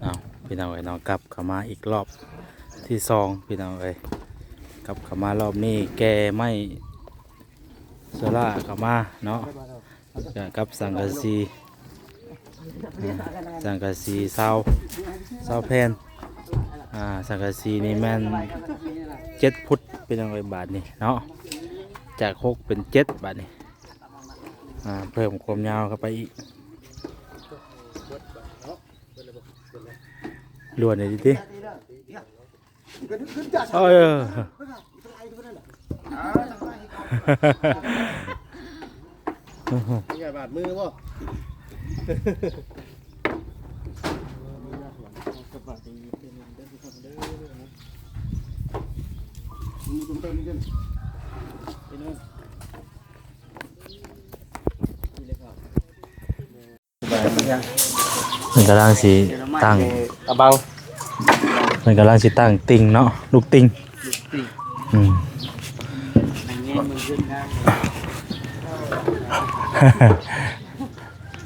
เอาพี่น้องเอ้ยน้องกลับเข้ามาอีกรอบที่สองพี่น้องเอ้ยกลับเข้ามารอบนี้แกไม่โซล่าเข้ามาเนาะกับสังกะสีเศร้าแผ่นสังกะสีนี่แม่น7 ฟุตเป็นยังไงบาทนี่เนาะจาก6เป็น7 บาทนี่เพิ่มความยาวเข้าไปอีกล้วนเลยดิ เออใหญ่บาดมือป่ะมันกำลังสีตั้งกระบังมันกำลังสีตั้งติงเนาะลูกติง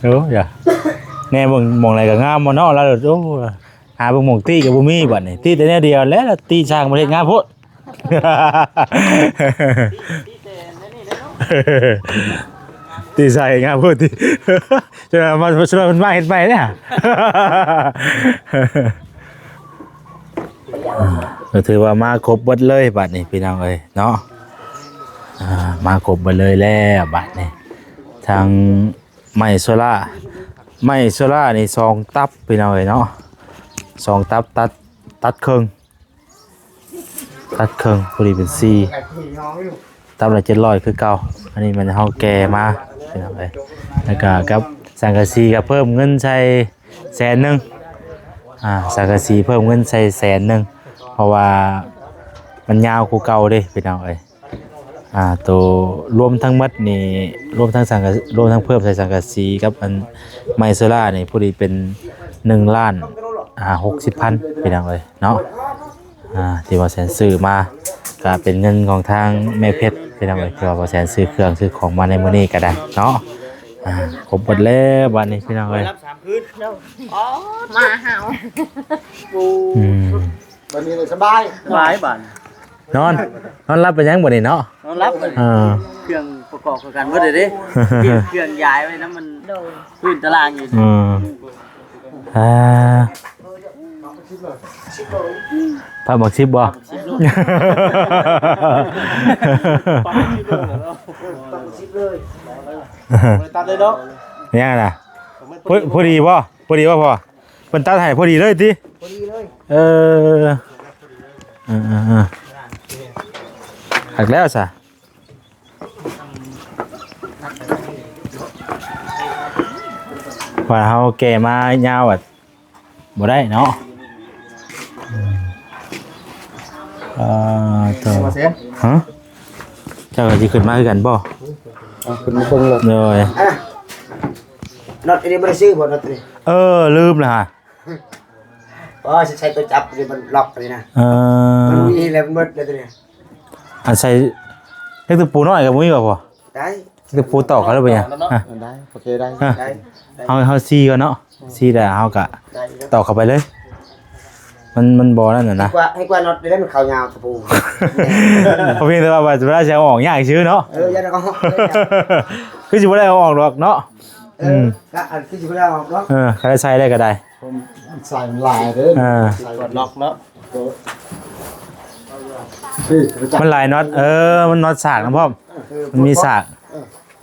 โอ้ยแน่มึงมองอะไรกับงามมาเนาะแล้วโอ้หาเบิ่งมองตีกับบุมี่บัดนี่ตีแต่แนวเดียวแล้วตีช่างประเทศงามโพดตีใส่งามโพดตีจะมาช่วยมันมาเห็นไปเนี่ยก็ถือว่ามาครบหมดเลยบัดนี่พี่น้องเอ้ยเนาะมาครบหมดเลยแล้วบัดนี่ทางไม้โซล่านี่2 ตับพี่น้องเอ้ยเนาะ2 ตับตัดครึ่งพอดีเป็น4 ตับละ700คือเก่าอันนี้มันเฮาแก่มาพี่น้องเอ้ยแล้วก็กับสังกะสีก็เพิ่มเงินใช้100,000สังกะสีเพิ่มเงินใช้100,000เพราะว่ามันยาวกว่าเก่าเด้พี่น้องเอ้ยตัวรวมทั้งหมดนี่รวมทั้งเพิ่มใส่สังกะสีกับอันไมโซล่านี่พอดีเป็น1,60,000พี่น้องเอ้ยเนาะที่ว่าแสนซื้อมาก็เป็นเงินของทางแม่เพชรพี่น้องเอ้ยที่ว่าแสนซื้อเครื่องซื้อของมาในมื้อนี้ก็ได้เนาะครบหมดแล้วบัดนี้พี่น้องเอ้ยรับ3 คืนอ๋อมาเห่าวันนี้เลยสบายบ้านนอนรับไปยังบ่นี่เนาะนอนรับเครื่องประกอบกันเบิดเลยดิเครื่องย้ายไว้น้ำมันพื้นตารางอยู่พาบัก10บ่ตัดเลยเนาะยังน่ะพอดีบ่พ่อเพิ่นตัดให้พอดีเลยติพอดีเลยหักแล้วซะว่าเฮาแก่มายาวบ่ได้เนาะตัวฮะเจ้าก็สิขึ้นมาคือกันบ่ขึ้นมาเบิ่งเลยเลยน็อตอันนี้บ่ได้ซื้อบ่น็อตนี่ลืมแล้วฮะใช้ตัวจับนี่มันล็อกนี่นะมันมีแล้วมันหมดแล้วตัวนี้อันใส่เล็กตะปูน้อยกับบ่มีบ่พ่อได้ตะปูตอกเขาแล้วเป็นหยังได้โอเคได้เฮาซีก่อนเนาะซีได้เฮากะตอกเข้าไปเลยมันบ่นั่นน่ะนะให้กว่าน็อตได้มันเข้ายาวตะปูเพราะเพียงแต่ว่าเวลาจะเอาออกยากซื่อเนาะยันเอาคือสิบ่ได้เอาออกดอกเนาะก็อันที่สิบ่ได้เอาออกเนาะใครใส่ได้ก็ได้ใส่ลายเด้อใส่ล็อกเนาะมันหลายน็อตมันน็อตสากนะพ่อมันมีสาก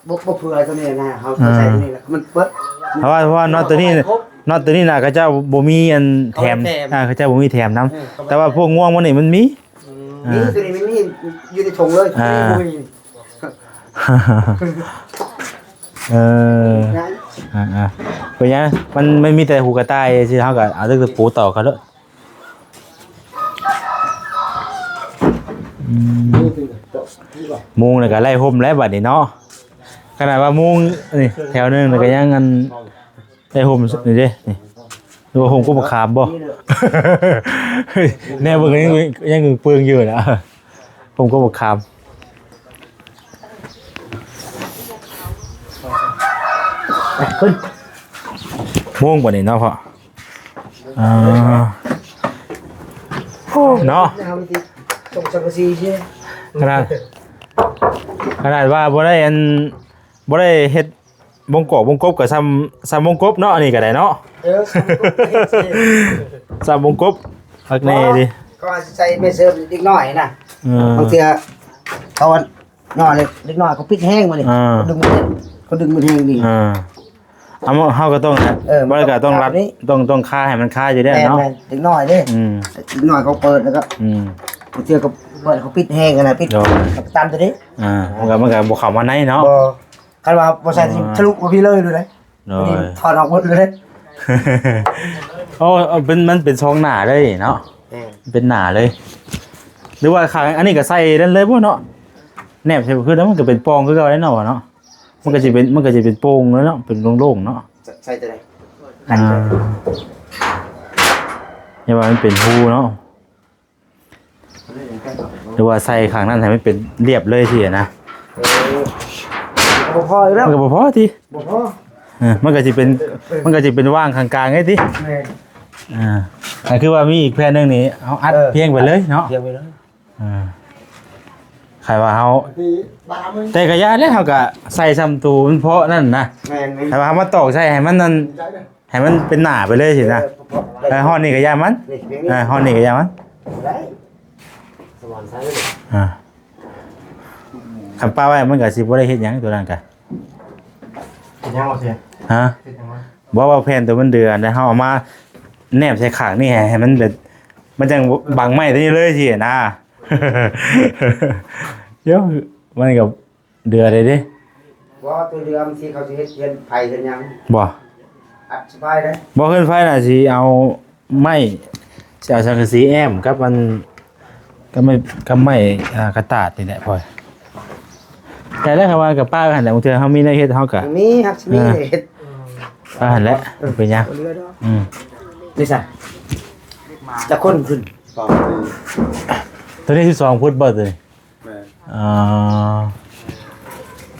บ่เผื่อตัวนี้นะเฮาใส่ตัวนี้แล้วมันเปิดเพราะว่าน็อตตัวนี้น่ะเขาเจ้าบ่มีอันแถมเขาเจ้าบ่มีแถมนำแต่ว่าพวกง่วงมันนี่มันมีตัวนี้มันมีอยู่ในถุงเลยเป็นยังมันมีแต่หูกระต่ายที่เขาก็เอาตะปูต่อเขาเลยมุงเลยก็ไล่ห่มไล่บัดนี่เนาะขนาดว่ามุงนี่แถวนึงเลยก็ยังงันไล่ห่มนี่ดินี่ดูห่มก็มาขามบ่แน่เบิ่งยังเปลืองอยู่นะห่มก็มาขามขึ้น ม่วงกว่านี้เนาะพ่ออ่าเนาะ ส่งสังกะสีใช่ ขนาดว่าบ่ได้เฮ็ดวงกบกับซ้ำวงกบเนาะอันนี้ก็ได้เนาะ ซ้ำวงกบพักแน่ดิ ก็ใส่ไม่เสริมเล็กน้อยนะบางทีเขาน้อยเล็กน้อยเขาปิดแห้งมาเลยเขาดึงมันแห้งดี เอาเฮาก็ต้องบ่ได้ก็ต้องรัดต้องค่าให้มันค่าอยู่ได้เนาะ เล็กน้อยเด้เล็กน้อยเขาเปิดแล้วก็บางทีเขาเปิดเขาปิดแห้งกันนะปิดตามตัวนี้มันก็บ่เข้ามาในเนาะ บ่คันว่าบ่ใส่ทะลุบ่พี่เลยดูเลยถอดออกหมดเลย โอ้มันเป็นช่องหน้าเลยเนาะเป็นหน้าเลยหรือว่าข้างอันนี้ก็ใส่นั่นเลยบ่เนาะแนบใช่คือแล้วมันก็เป็นปองคือเก่าแล้วเนาะมันก็สิเป็นโป่งแล้วเนาะเป็นโล่งๆเนาะ ใส่ตัวไหน อย่าว่ามันเป็นหูเนาะหรือว่าใส่ข้างนั้นให้มันเป็นเรียบเลยสินะ บ่พออีกแล้ว มันก็บ่พอติ บ่พอ มันก็สิเป็นว่างข้างกลางไงติคือว่ามีอีกแผ่นนึงนี่เอาอัดเพียงไปเลยเนาะ เพียงไปเลย ใครว่าเฮาแต่กระยาแล้วเฮาก็ใส่ซ้ำตูมันเพราะนั่นนะใครว่าเฮามาตอกใส่ให้มันนั่นให้มันเป็นหน้าไปเลยสินะฮ้อนนี่ก็ยามันฮ้อนนี่ก็ยามันคำป้าไว้มันก็สิบ่ได้เฮ็ดหยังตัวนั้นก็ ยังบ่เสีย ฮะบ่ว่าแผ่นตัวมันเดือนแล้วเฮาเอามาแนบใส่ข้างนี่ให้มันแบบมันจังบังไม้ตัวนี้เลยสินะ เดี๋ยวมันก็เดือดเลยดิ ว่าตัวเรือมันที่เขาสิเฮ็ดเฮ็ดไผเฮ็ดหยัง บ่ อัดสบายเด้ บ่ขึ้นไฟน่ะสิเอาไม้สิเอาสังกะสีแอมกับมันกับไม้กระตาดนี่แหละพ่อยแต่แล้วครับว่ากับป้าหั่นแหละบางเทื่อเฮามีในเฮ็ดเฮาก็ มีฮักมีเฮ็ด ป้าหั่นแหละเป็นหยัง เรือเนาะ นี่ ซะจะคนขึ้น ตัวนี้12ฟุตบ่ตัวนี้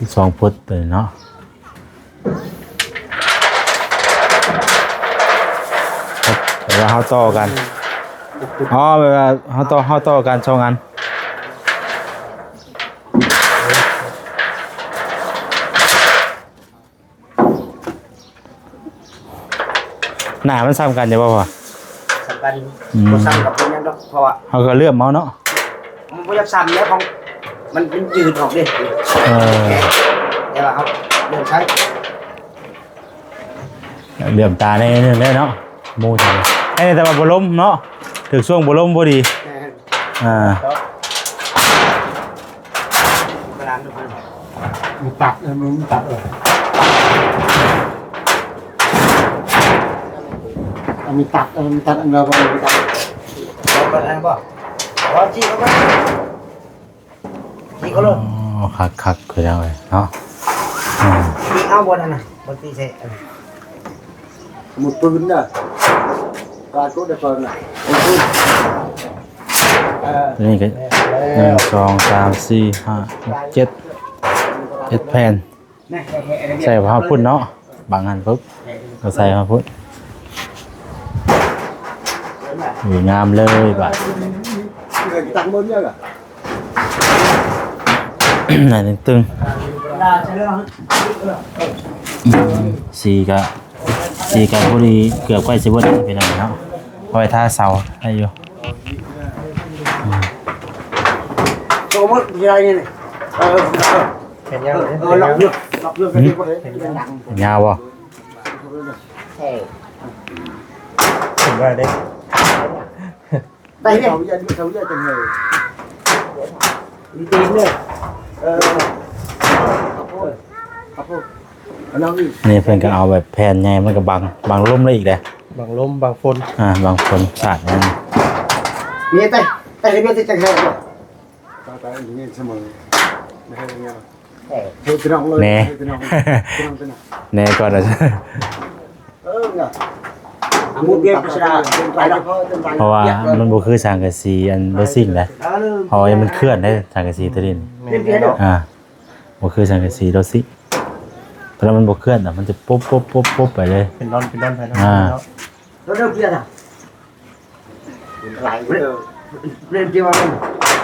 12ฟุตตัวนี้เนาะเดี๋ยวเฮาต่อกันแบบว่าเฮาต่อกัน2อันหน้ามันซ้ำกันอยู่บ่พ่อ สำคัญบ่ซ้ำกับเป็นหยังดอกเพราะว่า เฮาก็เลือกเมาเนาะ มันบ่อยากซ้ำแล้วของมันเป็นยืดออกเด้แต่ว่าเขาเดินใช้ เหลื่อมตาในนึงได้เนาะหมู่จังไอ้แต่ว่าบ่ล้มเนาะถึกช่วงบ่ล้มพอดีกระดานทุกคนมึงตัดมีตัดอันเราก็มีตัดเราก็อะไรบ่ว่าจี้เขาก็จี้เขาเลย คักคือจังเลยเนาะจี้เอาบนนั่นน่ะบนตีเสหมุดปืนน่ะการโคตรได้ปืนน่ะนี่ก็1 2 3 4 5 6 7แผ่นใส่พาพุ่นเนาะบางอันปุ๊บก็ใส่มาพุ่นอยู่งามเลยบาดไหนตึงสีกะพอดีเกือบใกล้สิบ่ได้เป็นอะไรเนาะเอาไว้ท่าเสาได้อยู่โตมั้งยังไงนี่เห็นยังหลับเรื่องกันดีกว่าเลยยาวบ่เห็นว่าได้ไปเนี่ยเขาเยอะจังเลยมีตีนเลยนี่เพิ่นก็เอาแบบแผ่นใหญ่มันก็บังลมได้อีกแหละ บางลมบางฝนบางฝนสาดนั่นมีแต่เรื่องที่จะแค่ตายอย่างนี้เสมอไม่ให้เงี้ยแน่ก่อนนะเพราะว่ามันบ่คือสังกะสีอันบ่สิ่งแหละเพราะว่ามันเคลื่อนได้สังกะสีตัวนี้บ่คือสังกะสีตัว แล้วมันบ่เคลื่อนอ่ะมันจะปุ๊บปุ๊บปุ๊บปุ๊บไปเลย เป็นร่อนไปแล้ว รถเริ่มเพี้ยนอ่ะ หลายเด้อ เริ่มเพี้ยนว่ามัน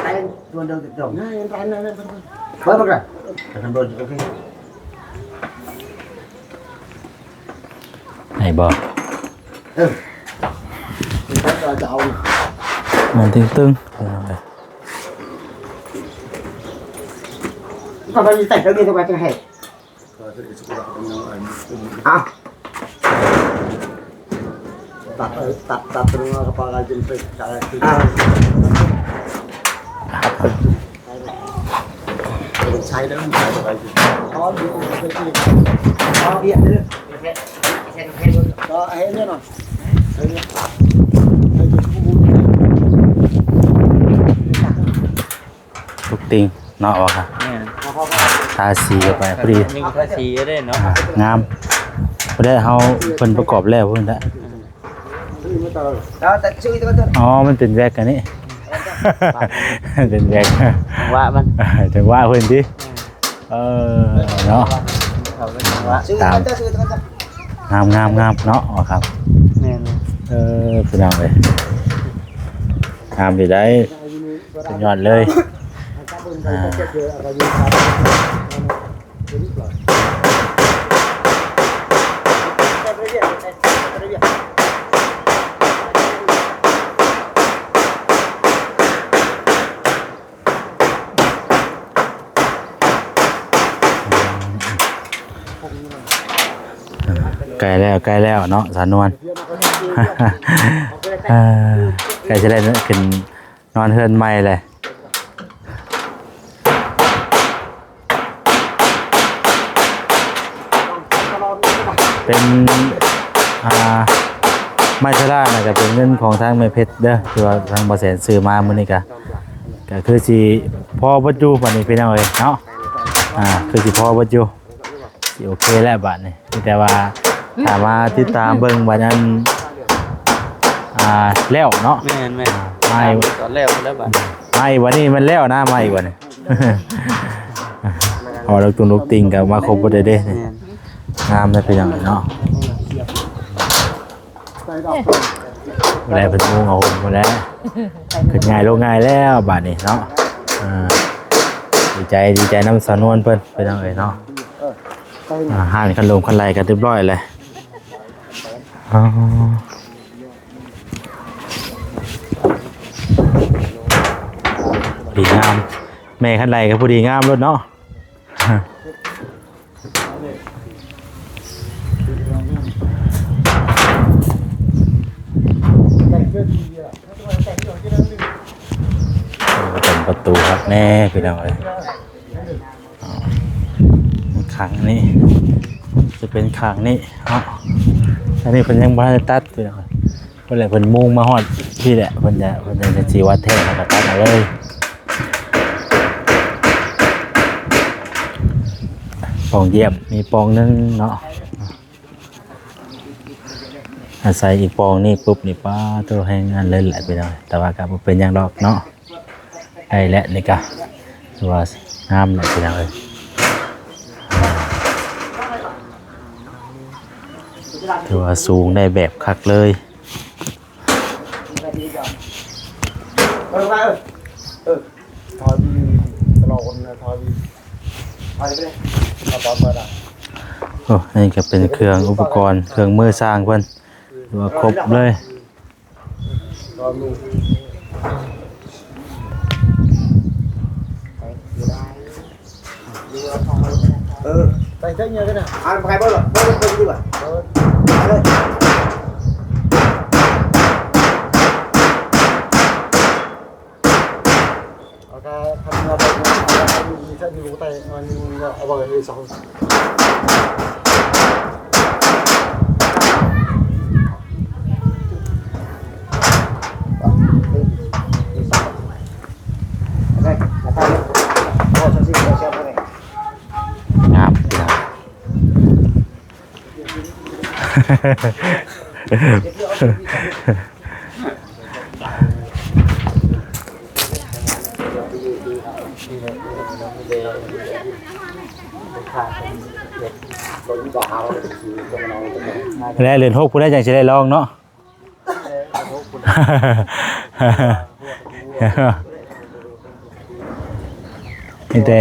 ไอ้ตัวเดิมติดตรงเปิดมาก่อนทำรถโอเค ไหนบ่ จะเอา มันตึงๆ ก็มันแต่งเรื่องนี้ทำไมจะให้อ่ะตัดตรงกระเป๋าอะไรจนไปอะไรใช้แล้วมันใช้อะไรอ๋อดูอ๋อเบียดเลยก็ให้เนี่ยหน่อยลูกติงเนาะวะค่ะ แม่ ทาสีเข้าไปพอดี นี่ก็สีได้เนาะ งามพอได้เฮาเพิ่นประกอบแล้วเพิ่นละ แล้วแต่ชื่อตัวต้น อ๋อมันเป็นแวกอันนี้ เป็นแวก ว่ามัน จังว่าเพิ่นดิเนาะ เขาเป็นว่า ชื่อตัวต้นชื่อตัวต้น งามเนาะอ๋อครับ แม่น พี่น้องเลยงามดีได้สุดยอดเลยใกล้แล้วเนาะสานวน ใกล้จะได้ขึ้นนอนเฮือนใหม่เลยเป็นไม้ชราน่ะก็เป็นเงินของทางแม่เพชรเด้อที่ว่าทางบ่แสนซื้อมามื้อนี้ก็คือสิพอบ่อยู่บัดนี้พี่น้องเอ้ยเนาะคือสิพอบ่อยู่สิโอเคแล้วบัดนี้แต่ว่าถ้ามาติดตามเบิ่งบัดนั้นแล้วเนาะ แม่น ไม่ ตอนแรกแล้วบัด ไม่วันนี้มันแล้วนะไม่วันนี้ พอเราตุนลูกติงกับมาครบประเด้งามเลยเป็นอย่างเนาะมาแล้วเป็นมุงเอาหุ่นมาแล้วขึ้นง่ายลงง่ายแล้วบาทนี้เนาะดีใจน้ำสานวนเพิ่นเป็นอย่างเนาะห่านคันลงคันไหลกันเรียบร้อยเลยดีงามแม่ขันไหลก็พอดีงามรถเนาะเป็นประตูครับแน่พี่น้องเลยขังนี่จะเป็นขังนี่เนาะอันนี้เพิ่นยังบ่ได้ตัดพี่น้องเพิ่นเลยเพิ่นมุ่งมาฮอดพี่แหละเพิ่นจะจีวัดแท้แล้วก็ตัดเอาเลยปองเยี่ยมมีปองนึงเนาะอาศัยอีกปองนี่ปุ๊บนี่ป้าตัวแห้งงานเล่นแหละไปเลยแต่ว่าก็เป็นอย่างดอกเนาะไอ้แหละนี่ก็ตัวงามเลยไปเลยตัวสูงได้แบบคักเลยทอยบีตลอดคนทอยบีทอยไปเลยเอาบอลเปิดอ่ะ โอ้นี่ก็เป็นเครื่องอุปกรณ์เครื่องมือสร้างเพิ่นตัวครบเลยไปเท่านี้กันนะไปเบอร์เบอร์ดีกว่าเลย cái phần đầu mình sẽ đi tay mình ở vào cái sau đây là tay rồi cho xin cho xem cái này ngáp แล้วเรือน6ผู้ใดจังสิได้ลองเนาะ มีแต่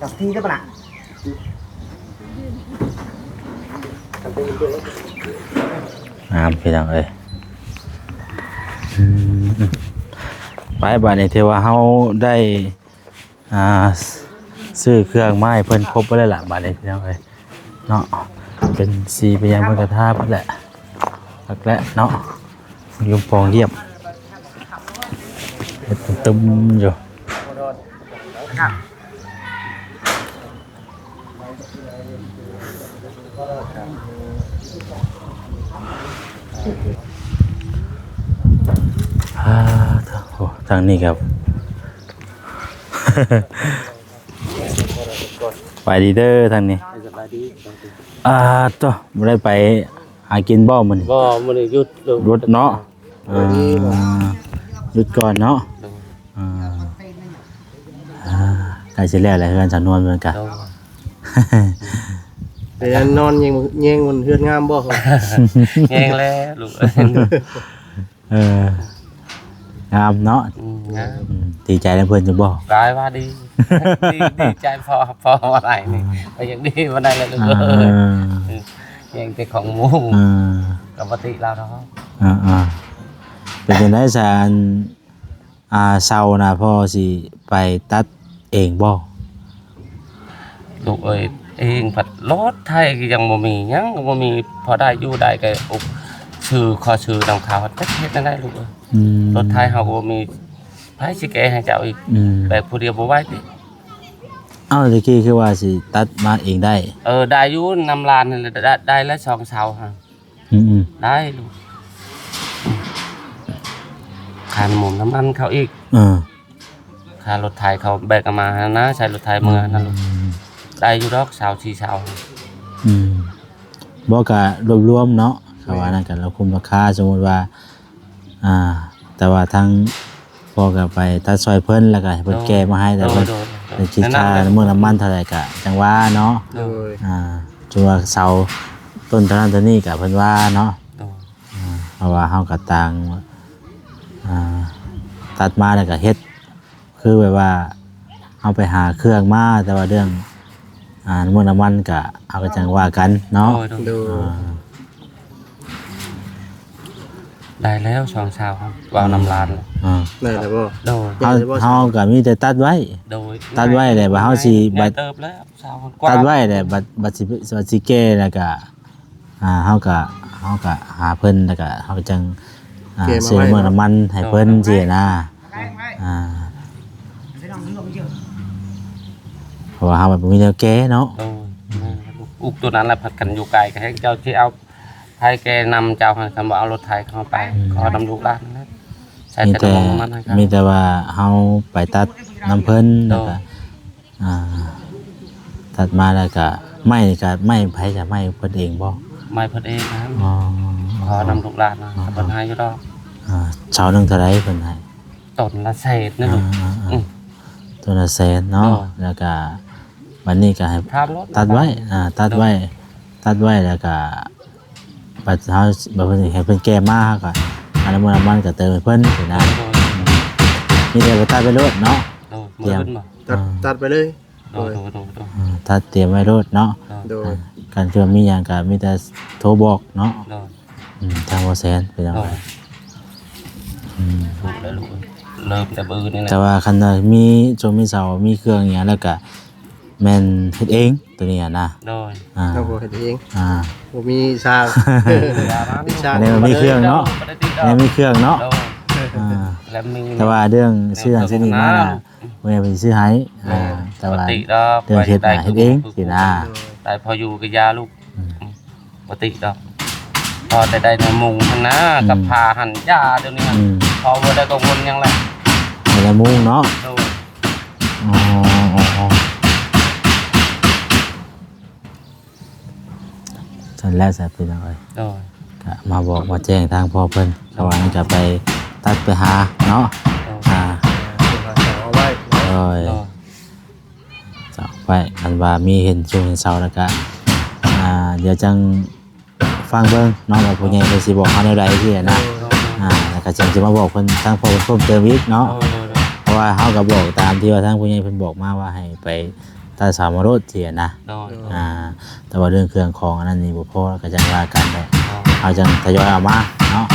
กับที่ได้ปะน่ะ พี่น้องเอ้ยไปบัดนี้ที่ว่าเฮาได้ซื้อเครื่องไม้เพิ่นครบไปแล้วล่ะบัดนี้พี่น้องเอ้ยเนาะเป็นสีเป็นยังมันกระทาเพิ่นแหละพักแล้วเนาะยุมปองเยี่ยมเฮ็ดตึมๆอยู่โอ้ทางนี้ครับ ไปดีเด้อทางนี้ตัวบ่ได้ไปหากินบ่มื้อนี้ บ่มื้อนี้หยุด รถเนาะหยุดก่อนเนาะใกล้สิแล้วแหละเฮือนสำนวนเหมือนกัน แต่นอนยังแยงมันเฮือนงามบ่ แยงแล้วลูก งามเนาะ งาม ดีใจแล้วเพิ่นจะบอก กายว่าดี ดีใจพออะไรนี่ก็ยังดีวันใดเลยลูกยังแต่ของหมู่กับปกติเราเนาะ เป็นจังได๋ซะเช้าน่ะพ่อสิไปตัดเองบ่ ลูกเอ้ยเองผัดรถไทยก็ยังบ่มีหยังบ่มีพอได้อยู่ได้ก็อุบชื่อขอชื่อนำข่าวจักเฮ็ดจังได๋ลูกเอ้ยรถไทยเฮาก็บ่มีไผสิแก้ให้เจ้าอีกแต่ผู้เดียวบ่ไหวติ เอ้าตะกี้คือว่าสิตัดมาเองได้ ได้อยู่นำลานนั่นแหละได้แล้ว2เสาฮะได้ลูกค่าน้ำมันน้ำมันเขาอีกค่ารถไทยเขาแบกมานะใช้รถไทยเมื่อนั่นลูกได้อยู่ดอกเสา4เสาบ่ก็รวมๆเนาะก็ว่านั่นกันเราคุมราคาสมมุติว่าแต่ว่าทางพ่อก็ไปตัดซอยเพิ่นแล้วก็ให้เพิ่นแก้มาให้แต่เพิ่นเป็นคิดค่าน้ำมันเท่าไหร่ก็จังว่าเนาะจังว่าเสาต้นเท่านั้นเท่านี้ก็เพิ่นว่าเนาะเพราะว่าเฮาก็ต่างตัดมาแล้วก็เฮ็ดคือแบบว่าเอาไปหาเครื่องมาแต่ว่าเรื่องน้ำมันก็เอาก็จังว่ากันเนาะได้แล้ว2เสาครับวางนำลานได้แล้วบ่โดยเฮาก็มีแต่ตัดไว้แหละว่าเฮาสิบัด เติบแล้วเสา ตัดไว้แหละบัดสิแก้แล้วก็เฮาก็หาเพิ่นแล้วก็เฮาจังซื้อน้ำมันให้เพิ่นสินะเพราะว่าเฮาบ่มีแนวแก้เนาะอุกตัวนั้นแหละผัดกันอยู่ไกลก็ให้เจ้าที่เอาไทยแกนำเจ้าคันบ่เอารถไทยเข้าไปขอนำลูกหลานนะใช้แต่น้ำมันให้ครับมีแต่ว่าเฮาไปตัดน้ำเพิ่นแล้วก็ตัดมาแล้วก็ไม่ไผจะไม่เพิ่นเองบ่ไม่เพิ่นเองนะขอนำลูกหลานนะเพิ่นให้อยู่ดอกเช้านึงเท่าไหร่เพิ่นให้ต้นละแสนนะลูกต้นละแสนเนาะแล้วก็วันนี้ก็ให้ตัดไว้แล้วก็บัดเฮาบ่เพิ่นให้เพิ่นแก้มาก็อันน้ำมันก็เติมให้เพิ่นสินะมีแต่ก็ตัดไปโลดเนาะเตรียมตัดไปเลยตัดเตรียมไว้โลดเนาะการคือมีหยังก็มีแต่โทรบอกเนาะทางบ่แสนไปจังได๋ถูกแล้วลูกเริ่มแต่บื้อนี่แหละแต่ว่าคันมีมีเสามีเครื่องอย่างแล้วก็แม่นเฮ็ดเองตัวนี้นะโดยเราบ่เฮ็ดเองบ่มีสร้างเนี่ยมันมีเครื่องเนาะเนี่ยมีเครื่องเนาะแต่ว่าเรื่องซื้อหาซื้อนี่มาเมื่อไปซื้อให้แต่ว่าเรื่องเฮ็ดเองสินะได้พออยู่กับยาลูกปกติดอกพอได้ในมุงหั่นนะกับพาหั่นยาเดี๋ยวนี้พอบ่ได้กังวลหยังแหละในมุงเนาะฉันแล้วจะเป็นอะไรก็มาบอกมาแจ้งทางพ่อเพิ่นเขาว่าจะไปตัดไปหาเนาะเอาไว้ ยเสาไปอันว่ามีเห็นช่วงเสาแล้วก็เดี๋ยวจังฟังเบิ่งเนาะว่าผู้ใหญ่เพิ่นสิบอกเฮาแนวใดที่นะแล้วก็จังสิมาบอกเพิ่นทางพ่อเพิ่นเพิ่มเติมอีกเนาะเพราะว่าเฮาก็บอกตามที่ว่าทางผู้ใหญ่เพิ่นบอกมาว่าให้ไปตัดสามรถที่นะแต่ว่าเรื่องเครื่องของอันนั้นนี่บ่พอก็จังว่ากันเนาะเอาจังทยอยเอามาเนาะ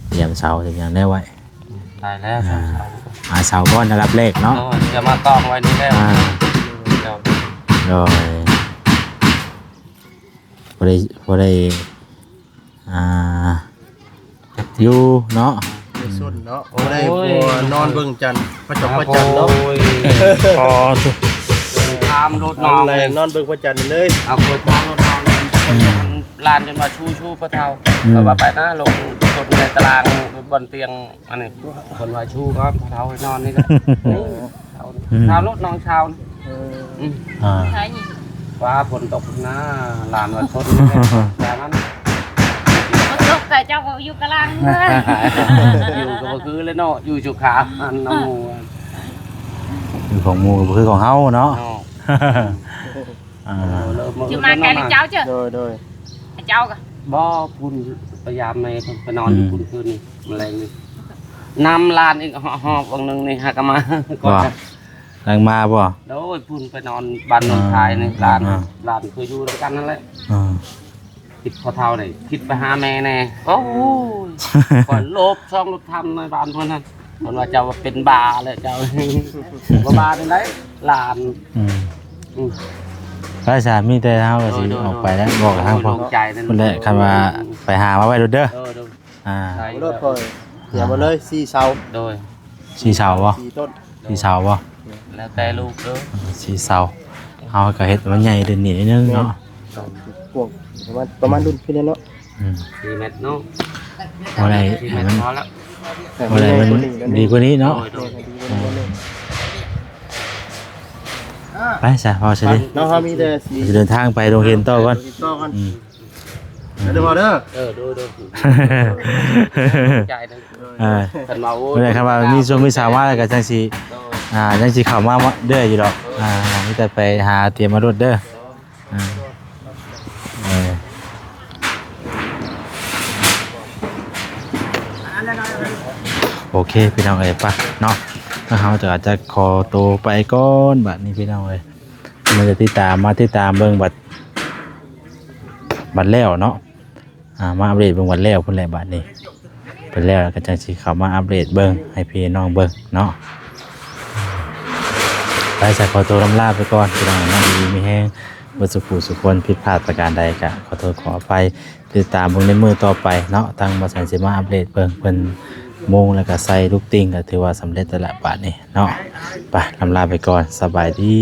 เตรียมเสาเตรียมหยังได้ไว้ ได้แล้ว หาเสาก้อนนะครับเลขเนาะ จะมากองไว้นี่แล้ว โดยพอได้อยู่เนาะ ไปสุดเนาะบ่ได้บ่นอนเบิ่งจันทร์พระจันทร์เนาะ พอทุก ตามรถ น น อ อน น เล เลย ย นอนเบิ่งพระจันทร์เลย เอาคนตามรถนอนลานจนมาชูพระเท้าแล้วไปนะลงคนในตารางบนเตียงอันนี้คนว่าชูก็พระเท้าให้นอนนี่ก็เท้ารถนอนเช้า ใช่นี่ ว่าฝนตกนะลานว่าชนแต่นั้น มันตกแต่เจ้าก็อยู่กลางเลย อยู่ก็คือเลยเนาะอยู่จุขาอันน้ำมู คือของหมูก็คือของเฮาเนาะ จะมาแกเจ้าเจ้า โดย เจ้าก็ บ่พุ่นพยายามไปนอนอยู่พุ่นคืนนี่อะไรนี่น้ำลานอีกหอบวันนึงนี่ฮะก็มาก่อน แรงมาบ่ โดยพุ่นไปนอนบ้านนนทายนี่ลานเคยอยู่ด้วยกันนั่นแหละคิดพอเท่าเลยคิดไปหาแม่แน่โอ้ยก่อนโลบช่องรถทำในบ้านคนนั้นคนว่าเจ้าเป็นบาเลยเจ้าบาเป็นไรลาน พระอาจารย์มีแต่เฮาก็สิออกไปแล้วบอกกับทางพ่อคนแรกคันว่าไปหามาไว้เด้อรถคอยอย่ามาเลย4เสา โดย สีเสาบ่ 4ต้น สีเสาบ่ แล้วแต่ลูกเด้อ สีเสาเฮาก็เฮ็ดมันใหญ่เด่นนี่นิดนึงเนาะ พวกประมาณรุ่นพี่เนาะ 4 เมตรเนาะ บ่ได้ 4 เมตร มัน พอแล้ว บ่ได้มันดีกว่านี้เนาะไปซะพอซะดิ เนาะเฮามีแต่สี จะเดินทางไปโรงเรียนต่อก่อน เดี๋ยวพอเด้อ ดูใจนึง คันว่าคันว่ามีช่วงมีสาวมาแล้วก็จังสิจังสิเข้ามาเด้ออยู่ดอกมีแต่ไปหาเตรียมมารถเด้อโอเคพี่น้องเอ้ยป่ะเนาะเฮาจะอาจจะขอตัวไปก่อนบัดนี้พี่น้องเอ้ยมันจะติดตามเบิ่งบัดแล้วเนาะมาอัปเดตเบิ่งบัดแล้วพุ่นแหละบัดนี้เป็นแล้วก็จังสิเข้ามาอัปเดตเบิ่งให้พี่น้องเบิ่งเนาะไปจะขอตัวลำลาไปก่อนพี่น้องน้องดีมีแห้งบ่สุขสุขคนผิดพลาดประการใดก็ขอโทษขออภัยติดตามเบิ่งในมือต่อไปเนาะทางบ่สันสิมาอัปเดตเบิ่งเพิ่นมงแล้วก็ใส่ลูกติ้งก็ถือว่าสำเร็จแล้วละบาดนี้เนาะไปลำลาไปก่อนสบายดี